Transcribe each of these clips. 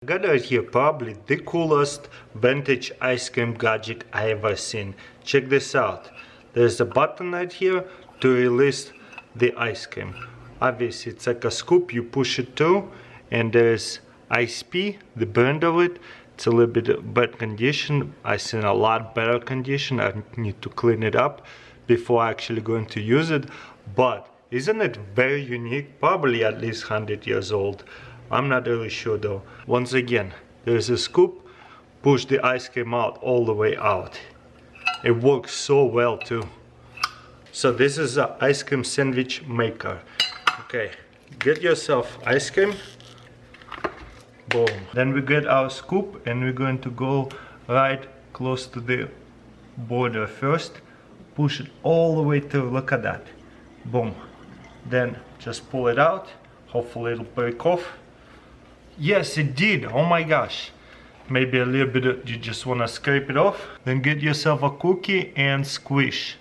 Got right here probably the coolest vintage ice cream gadget I ever seen. Check this out. There's a button right here to release the ice cream. Obviously it's like a scoop, you push it through, and there's ISP, the brand of it. It's a little bit bad condition. I seen a lot better condition. I need to clean it up before actually going to use it. But isn't it very unique? Probably at least 100 years old. I'm not really sure though. Once again, there's a scoop, push the ice cream out all the way out. It works so well too. So this is an ice cream sandwich maker. Okay, get yourself ice cream. Boom. Then we get our scoop and we're going to go right close to the border first. Push it all the way through, look at that. Boom. Then just pull it out. Hopefully it'll break off. Yes, it did. Oh my gosh. Maybe a little bit you just want to scrape it off. Then get yourself a cookie and squish.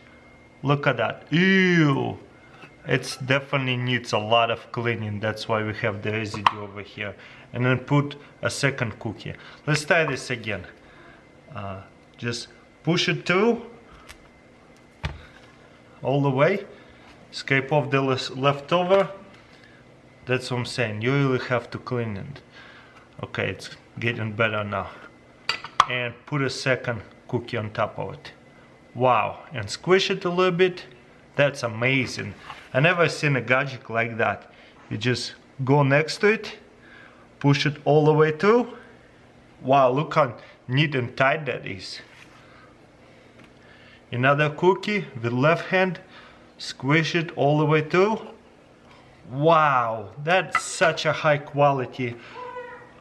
Look at that. Ew. It definitely needs a lot of cleaning. That's why we have the residue over here. And then put a second cookie. Let's try this again. Just push it through all the way. Scrape off the leftover. That's what I'm saying. You really have to clean it. Okay, it's getting better now. And put a second cookie on top of it. Wow, and squish it a little bit. That's amazing. I never seen a gadget like that. You just go next to it, push it all the way through. Wow, look how neat and tight that is. Another cookie with left hand, squish it all the way through. Wow, that's such a high quality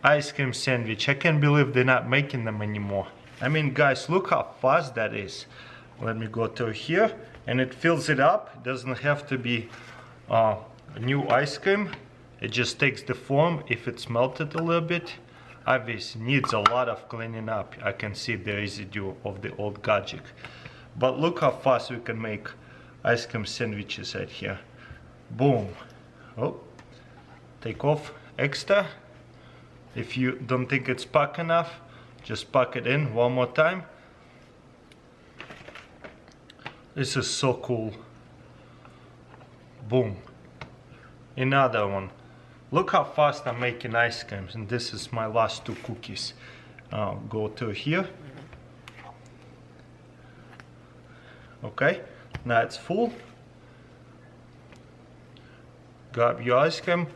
ice cream sandwich. I can't believe they're not making them anymore. I mean, guys, look how fast that is. Let me go through here, and it fills it up. It doesn't have to be a new ice cream. It just takes the form if it's melted a little bit. Obviously needs a lot of cleaning up. I can see the residue of the old gadget. But look how fast we can make ice cream sandwiches right here. Boom. Oh, take off extra. If you don't think it's packed enough, just pack it in one more time. This is so cool. Boom. Another one. Look how fast I'm making ice creams, and this is my last two cookies. Go to here. Okay, now it's full. Grab your ice cream,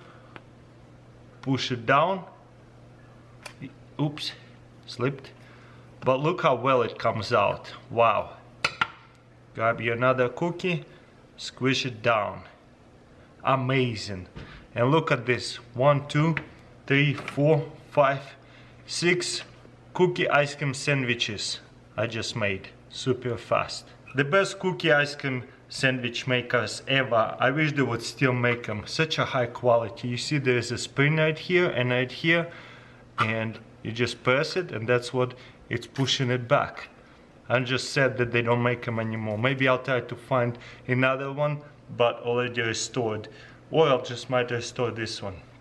push it down. Oops, slipped. But look how well it comes out. Wow. Grab you another cookie, squish it down. Amazing. And look at this. 1, 2, 3, 4, 5, 6 cookie ice cream sandwiches I just made. Super fast. The best cookie ice cream sandwich makers ever. I wish they would still make them. Such a high quality. You see there's a spring right here and right here. And you just press it and that's what it's pushing it back. I just said that they don't make them anymore. Maybe I'll try to find another one, but already restored. Or I'll just might restore this one.